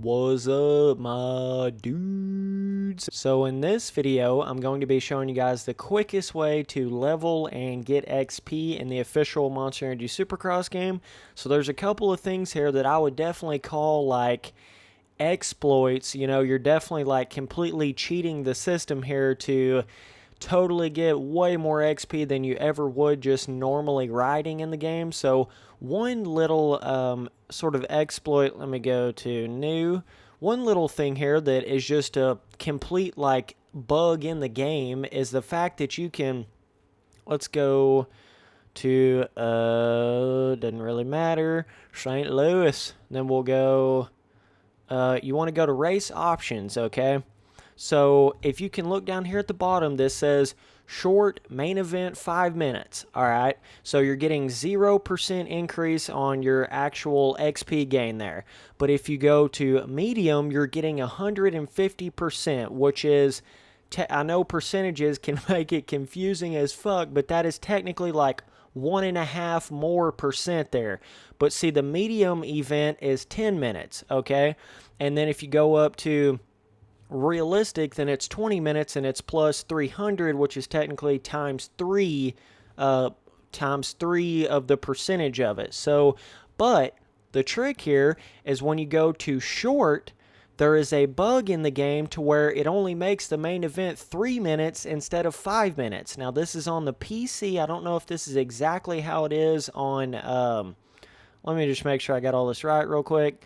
What's up, my dudes? So in this video, I'm going to be showing you guys the quickest way to level and get XP in the official Monster Energy Supercross game. So there's a couple of things here that I would definitely call like exploits. You know, you're definitely like completely cheating the system here to totally get way more XP than you ever would just normally riding in the game. So one little sort of exploit, let me go to new. One little thing here that is just a complete like bug in the game is the fact that you can, let's go to, doesn't really matter, St. Louis. Then we'll go, you want to go to race options, okay? So if you can look down here at the bottom, this says short main event 5 minutes. All right. So you're getting 0% increase on your actual XP gain there. But if you go to medium, you're getting 150%, which is, I know percentages can make it confusing as fuck, but that is technically like 1.5% more there. But see, the medium event is 10 minutes. Okay. And then if you go up to realistic, then it's 20 minutes and it's plus 300, which is technically times 3 of the percentage of it. So, but the trick here is when you go to short, there is a bug in the game to where it only makes the main event 3 minutes instead of 5 minutes. Now this is on the PC. I don't know if this is exactly how it is on, let me just make sure I got all this right real quick.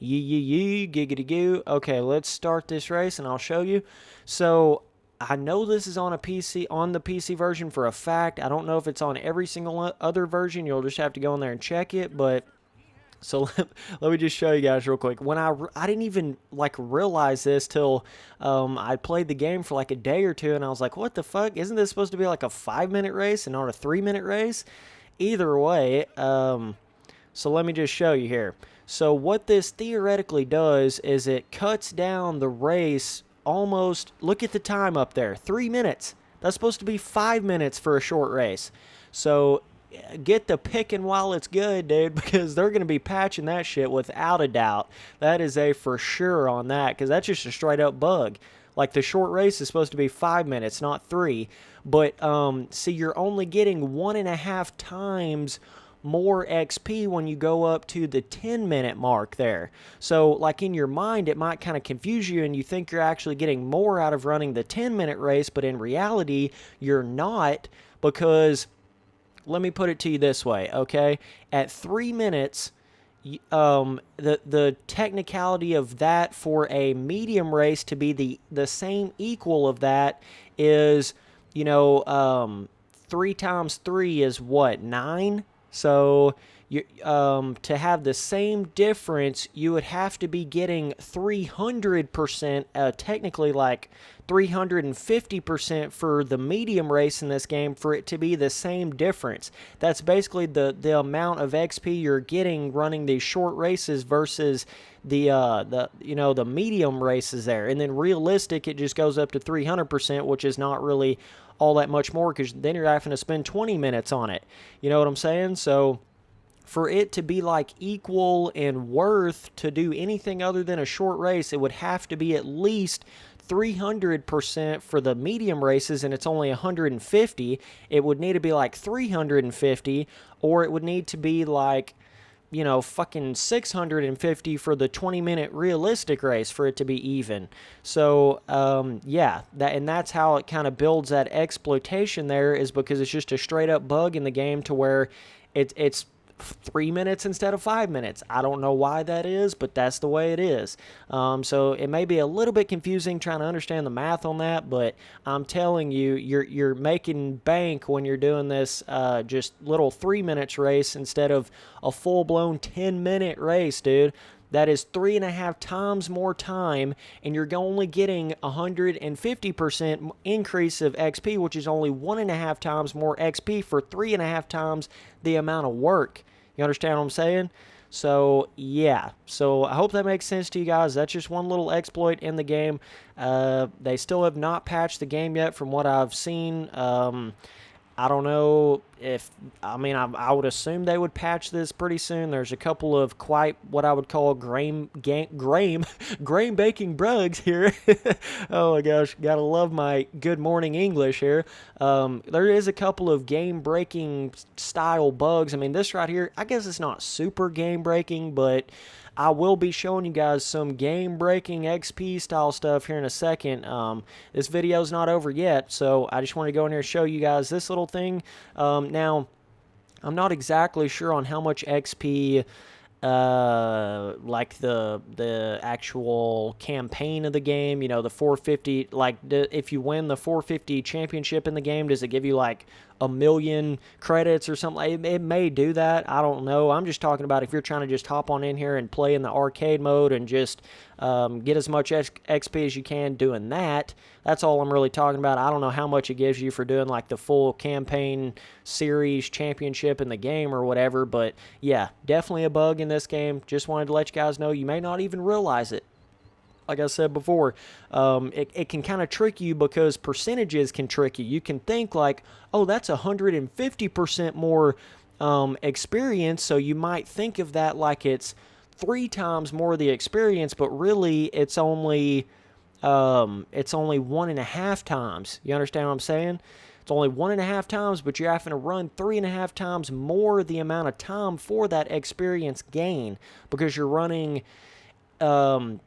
Giggity goo. Okay, let's start this race and I'll show you. So I know this is on a PC, on the PC version for a fact. I don't know if it's on every single other version. You'll just have to go in there and check it. But so let me just show you guys real quick. When I didn't even like realize this till I played the game for like a day or two, and I was like, what the fuck? Isn't this supposed to be like a 5-minute race and not a 3-minute race? Either way, so let me just show you here. So what this theoretically does is it cuts down the race almost, look at the time up there, 3 minutes. That's supposed to be 5 minutes for a short race. So get the picking while it's good, dude, because they're going to be patching that shit without a doubt. That is a for sure on that, because that's just a straight up bug. Like the short race is supposed to be 5 minutes, not 3. But see, you're only getting 1.5 times more XP when you go up to the 10-minute mark there. So like in your mind, it might kind of confuse you and you think you're actually getting more out of running the 10-minute race, but in reality, you're not, because let me put it to you this way, okay? At 3 minutes, the technicality of that for a medium race to be the same equal of that is, you know, 3 times 3 is what, 9? So you, to have the same difference, you would have to be getting 300%, technically like 350% for the medium race in this game for it to be the same difference. That's basically the amount of XP you're getting running these short races versus the medium races there. And then realistic, it just goes up to 300%, which is not really all that much more, because then you're having to spend 20 minutes on it. You know what I'm saying? So for it to be like equal in worth to do anything other than a short race, it would have to be at least 300% for the medium races, and it's only 150. It would need to be like 350, or it would need to be like, you know, fucking 650 for the 20-minute realistic race for it to be even. So, yeah, that's how it kind of builds that exploitation there, is because it's just a straight up bug in the game to where it's 3 minutes instead of 5 minutes. I don't know why that is, but that's the way it is. So it may be a little bit confusing trying to understand the math on that, but I'm telling you, you're making bank when you're doing this just little 3 minutes race instead of a full-blown 10-minute race, dude. That is 3.5 times more time, and you're only getting 150% increase of XP, which is only 1.5 times more XP for 3.5 times the amount of work. You understand what I'm saying? So, yeah. So, I hope that makes sense to you guys. That's just one little exploit in the game. They still have not patched the game yet from what I've seen. I don't know I would assume they would patch this pretty soon. There's a couple of quite what I would call grain baking bugs here. Oh my gosh, gotta love my good morning English here. There is a couple of game breaking style bugs. I mean, this right here, I guess it's not super game breaking, but I will be showing you guys some game-breaking XP style stuff here in a second. This video's not over yet, so I just want to go in here and show you guys this little thing. Now, I'm not exactly sure on how much XP like the actual campaign of the game, the 450, like if you win the 450 championship in the game, does it give you like 1,000,000 credits or something? It may do that. I don't know. I'm just talking about if you're trying to just hop on in here and play in the arcade mode and just get as much XP as you can doing that. That's all I'm really talking about. I don't know how much it gives you for doing like the full campaign series championship in the game or whatever, but yeah, definitely a bug in this game. Just wanted to let you guys know. You may not even realize it. Like I said before, it can kind of trick you because percentages can trick you. You can think like, oh, that's 150% more experience, so you might think of that like it's 3 times more of the experience, but really it's only 1.5 times. You understand what I'm saying? It's only 1.5 times, but you're having to run 3.5 times more the amount of time for that experience gain because you're running 10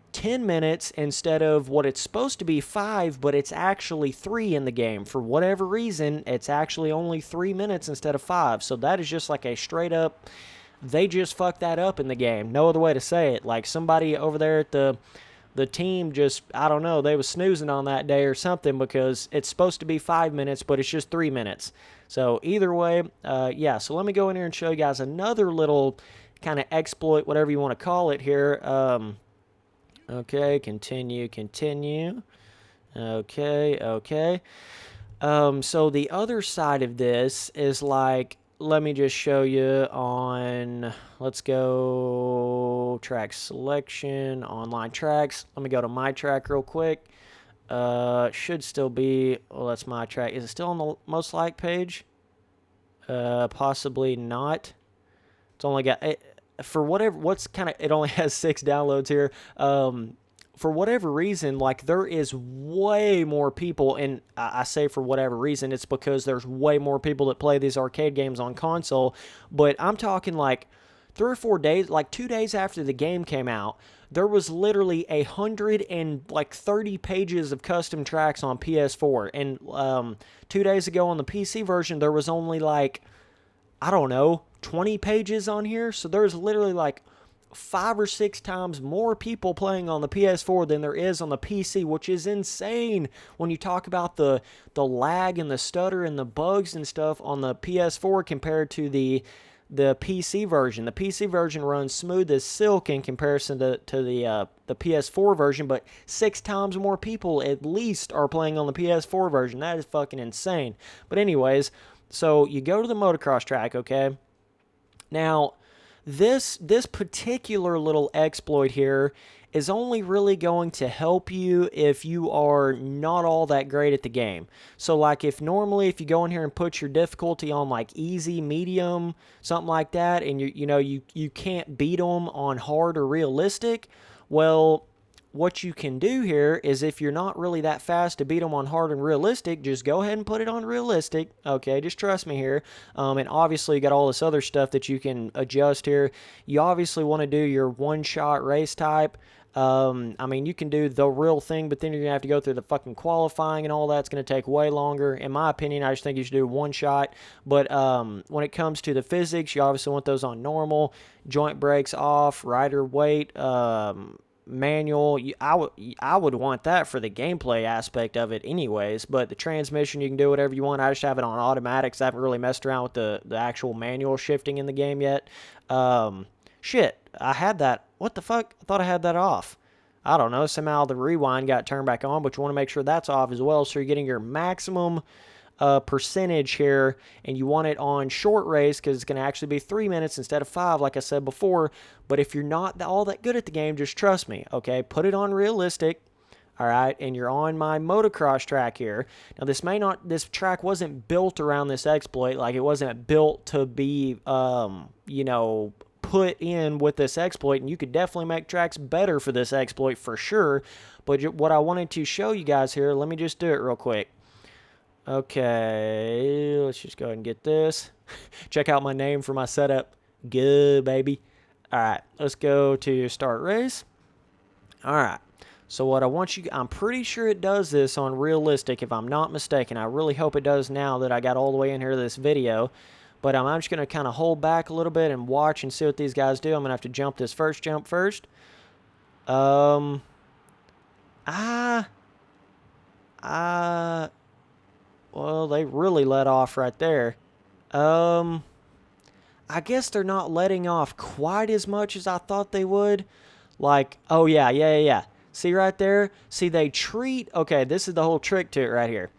minutes instead of what it's supposed to be 5, but it's actually 3 in the game. For whatever reason, it's actually only 3 minutes instead of 5. So that is just like a straight up, they just fucked that up in the game. No other way to say it. Like somebody over there at the team just, I don't know, they was snoozing on that day or something because it's supposed to be 5 minutes, but it's just 3 minutes. So either way, yeah, so let me go in here and show you guys another little kind of exploit, whatever you want to call it here. Okay, continue. Okay. So the other side of this is like, let me just show you on, let's go track selection, online tracks. Let me go to my track real quick. Should still be, well, that's my track. Is it still on the most liked page? Possibly not. It's only got, for whatever, it only has 6 downloads here. For whatever reason, like there is way more people, and I say for whatever reason, it's because there's way more people that play these arcade games on console, but I'm talking like 3 or 4 days, like 2 days after the game came out, there was literally 130 pages of custom tracks on PS4, and 2 days ago on the PC version, there was only like, I don't know, 20 pages on here, so there's literally like 5 or 6 times more people playing on the PS4 than there is on the PC, which is insane when you talk about the lag and the stutter and the bugs and stuff on the PS4 compared to the PC version. The PC version runs smooth as silk in comparison to the PS4 version, but 6 times more people at least are playing on the PS4 version. That is fucking insane. But anyways, so you go to the motocross track, okay? Now, this particular little exploit here is only really going to help you if you are not all that great at the game. So like if you go in here and put your difficulty on like easy, medium, something like that, and you can't beat them on hard or realistic, well, what you can do here is if you're not really that fast to beat them on hard and realistic, just go ahead and put it on realistic. Okay, just trust me here. And obviously you got all this other stuff that you can adjust here. You obviously want to do your one-shot race type. I mean, you can do the real thing, but then you're going to have to go through the fucking qualifying and all that. It's going to take way longer. In my opinion, I just think you should do one shot. But when it comes to the physics, you obviously want those on normal. Joint brakes off, rider weight, manual. I would want that for the gameplay aspect of it anyways, but the transmission, you can do whatever you want. I just have it on automatic, so I haven't really messed around with the actual manual shifting in the game yet. Shit, I had that. What the fuck? I thought I had that off. I don't know. Somehow the rewind got turned back on, but you want to make sure that's off as well, so you're getting your maximum percentage here, and you want it on short race because it's going to actually be 3 minutes instead of 5, like I said before. But if you're not all that good at the game, just trust me, okay? Put it on realistic. All right, and you're on my motocross track here. Now, this track wasn't built around this exploit. Like, it wasn't built to be, put in with this exploit, and you could definitely make tracks better for this exploit for sure. But what I wanted to show you guys here, let me just do it real quick. Okay, let's just go ahead and get this. Check out my name for my setup. Good, baby. All right, let's go to start race. All right. So what I want you, I'm pretty sure it does this on realistic if I'm not mistaken. I really hope it does now that I got all the way in here to this video. But I'm just going to kind of hold back a little bit and watch and see what these guys do. I'm going to have to jump this first jump first. Well, they really let off right there. I guess they're not letting off quite as much as I thought they would. Like, oh yeah. See right there? See, they treat... Okay, this is the whole trick to it right here.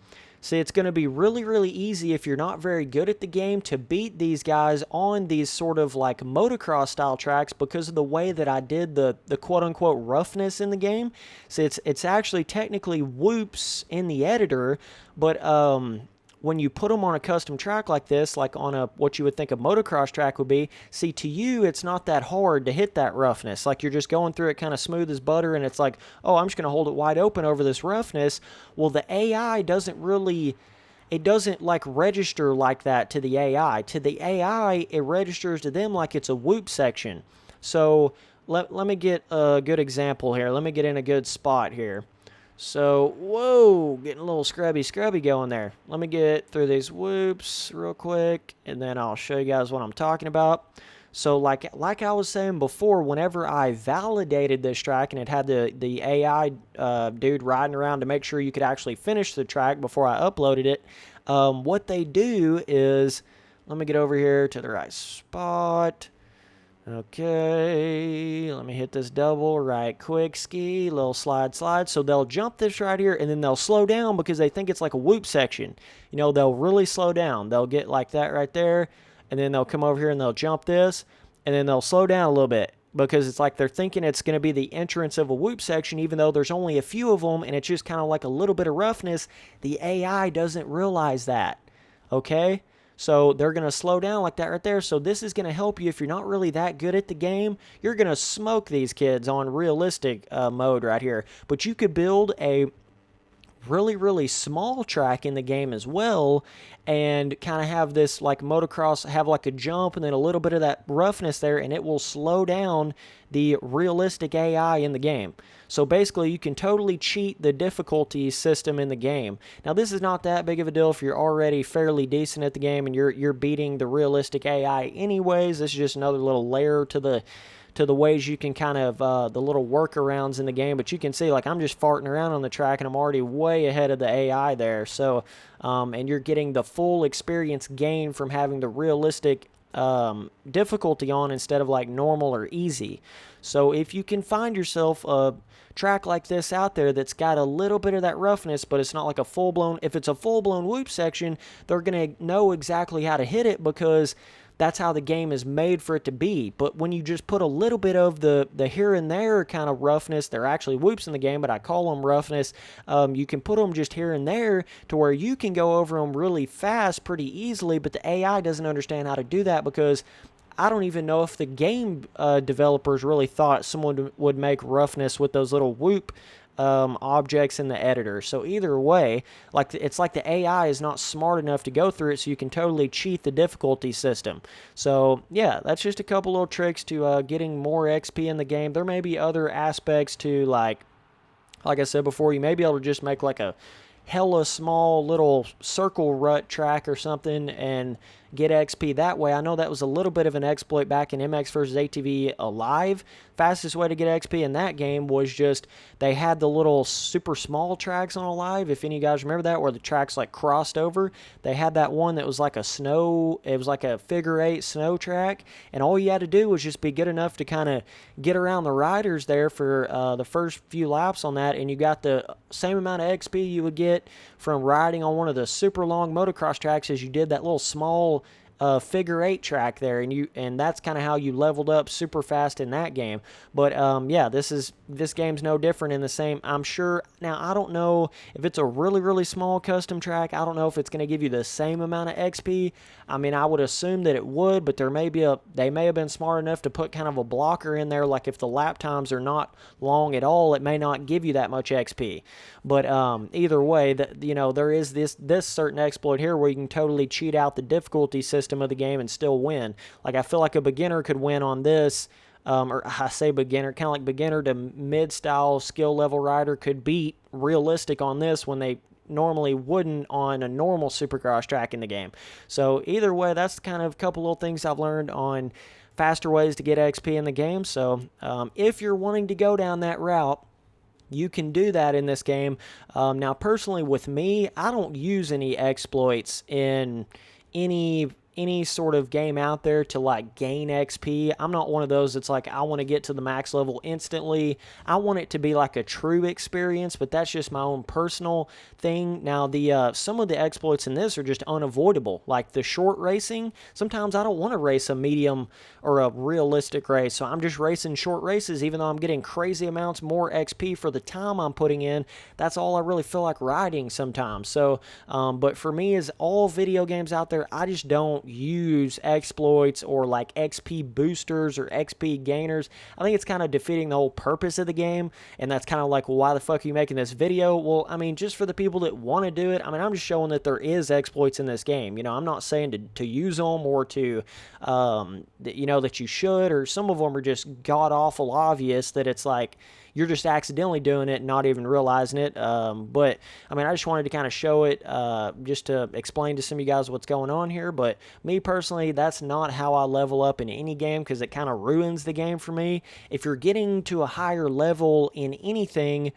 See, it's going to be really, really easy if you're not very good at the game to beat these guys on these sort of like motocross style tracks because of the way that I did the quote-unquote roughness in the game. See, it's actually technically whoops in the editor, but when you put them on a custom track like this, like on a what you would think a motocross track would be, see, to you, it's not that hard to hit that roughness. Like, you're just going through it kind of smooth as butter, and it's like, oh, I'm just going to hold it wide open over this roughness. Well, the AI doesn't really... It doesn't, like, register like that to the AI. To the AI, it registers to them like it's a whoop section. So, let me get a good example here. Let me get in a good spot here. So, whoa, getting a little scrubby going there. Let me get through these whoops real quick, and then I'll show you guys what I'm talking about. So, like I was saying before, whenever I validated this track and it had the AI dude riding around to make sure you could actually finish the track before I uploaded it, what they do is, let me get over here to the right spot. Okay, let me hit this double right quick ski, little slide. So they'll jump this right here, and then they'll slow down because they think it's like a whoop section. You know, they'll really slow down. They'll get like that right there, and then they'll come over here and they'll jump this, and then they'll slow down a little bit because it's like they're thinking it's going to be the entrance of a whoop section, even though there's only a few of them, and it's just kind of like a little bit of roughness. The AI doesn't realize that, okay? So they're going to slow down like that right there. So this is going to help you if you're not really that good at the game. You're going to smoke these kids on realistic mode right here. But you could build a really, really small track in the game as well and kind of have this like motocross, have like a jump and then a little bit of that roughness there, and it will slow down the realistic AI in the game. So basically, you can totally cheat the difficulty system in the game. Now, this is not that big of a deal if you're already fairly decent at the game and you're beating the realistic AI anyways. This is just another little layer to the ways you can kind of, the little workarounds in the game. But you can see, like, I'm just farting around on the track, and I'm already way ahead of the AI there. So, and you're getting the full experience gain from having the realistic difficulty on instead of, like, normal or easy. So if you can find yourself a track like this out there that's got a little bit of that roughness, but it's not like a full-blown... If it's a full-blown whoop section, they're going to know exactly how to hit it because... that's how the game is made for it to be. But when you just put a little bit of the here and there kind of roughness, they're actually whoops in the game, but I call them roughness. You can put them just here and there to where you can go over them really fast, pretty easily, but the AI doesn't understand how to do that because I don't even know if the game developers really thought someone would make roughness with those little whoop objects in the editor. So either way, like it's like the AI is not smart enough to go through it, so you can totally cheat the difficulty system. So yeah, that's just a couple little tricks to getting more XP in the game. There may be other aspects to like I said before, you may be able to just make like a hella small little circle rut track or something and get XP that way. I know that was a little bit of an exploit back in MX vs. ATV Alive. Fastest way to get XP in that game was just they had the little super small tracks on Alive. If any of you guys remember that, where the tracks like crossed over, they had that one that was like a snow, it was like a figure 8 snow track, and all you had to do was just be good enough to kind of get around the riders there for the first few laps on that, and you got the same amount of XP you would get from riding on one of the super long motocross tracks as you did that little small figure 8 track there, and that's kind of how you leveled up super fast in that game. But yeah, this game's no different in the same. I'm sure now. I don't know if it's a really small custom track. I don't know if it's going to give you the same amount of XP. I mean, I would assume that it would, but they may have been smart enough to put kind of a blocker in there. Like if the lap times are not long at all, it may not give you that much XP. But either way, there is this certain exploit here where you can totally cheat out the difficulty system of the game and still win. Like I feel like a beginner could win on this. Or I say beginner, kind of like beginner to mid-style skill level rider could beat realistic on this when they normally wouldn't on a normal Supercross track in the game. So either way, that's kind of a couple little things I've learned on faster ways to get XP in the game. So if you're wanting to go down that route, you can do that in this game. Now, personally, with me, I don't use any exploits in any sort of game out there to like gain XP. I'm not one of those that's like, I want to get to the max level instantly. I want it to be like a true experience, but that's just my own personal thing. Now, some of the exploits in this are just unavoidable. Like the short racing, sometimes I don't want to race a medium or a realistic race, so I'm just racing short races, even though I'm getting crazy amounts more XP for the time I'm putting in. That's all I really feel like riding sometimes. So, but for me, as all video games out there, I just don't use exploits or like XP boosters or XP gainers. I think it's kind of defeating the whole purpose of the game, and that's kind of like, well, why the fuck are you making this video? Well, I mean, just for the people that want to do it. I mean, I'm just showing that there is exploits in this game. I'm not saying to use them or to, that you should, or some of them are just god-awful obvious that it's like, you're just accidentally doing it and not even realizing it. But, I mean, I just wanted to kind of show it just to explain to some of you guys what's going on here. But me personally, that's not how I level up in any game because it kind of ruins the game for me. If you're getting to a higher level in anything,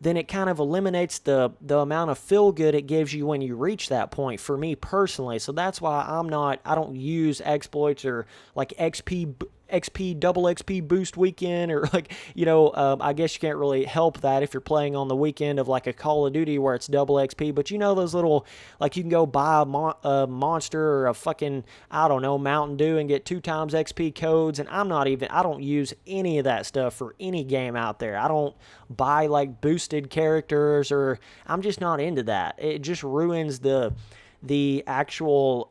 then it kind of eliminates the amount of feel-good it gives you when you reach that point for me personally. So that's why I don't use exploits or like double XP boost weekend, or like, I guess you can't really help that if you're playing on the weekend of like a Call of Duty where it's double XP, but those little, like you can go buy a monster or a fucking, I don't know, Mountain Dew and get 2 times XP codes, and I don't use any of that stuff for any game out there. I don't buy like boosted characters, or I'm just not into that. It just ruins the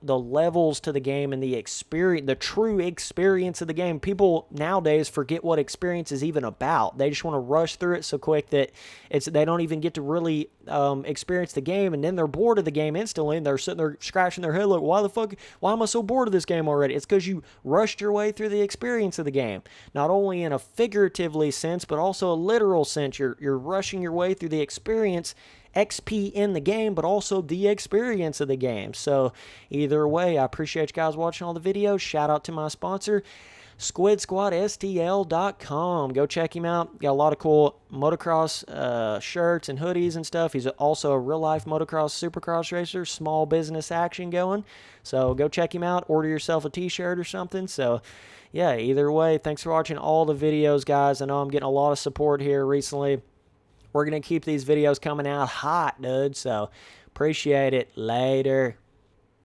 levels to the game and the experience, the true experience of the game. People nowadays forget what experience is even about. They just want to rush through it so quick that they don't even get to really experience the game, and then they're bored of the game instantly, and they're sitting there scratching their head like, why am I so bored of this game already? It's because you rushed your way through the experience of the game. Not only in a figuratively sense, but also a literal sense. You're rushing your way through the experience, XP in the game, but also the experience of the game. So either way, I appreciate you guys watching all the videos. Shout out to my sponsor, SquidSquadSTL.com. Go check him out. Got a lot of cool motocross shirts and hoodies and stuff. He's also a real-life motocross supercross racer, small business action going. So go check him out. Order yourself a t-shirt or something. So yeah, either way, thanks for watching all the videos, guys. I know I'm getting a lot of support here recently. We're going to keep these videos coming out hot, dude. So appreciate it. Later.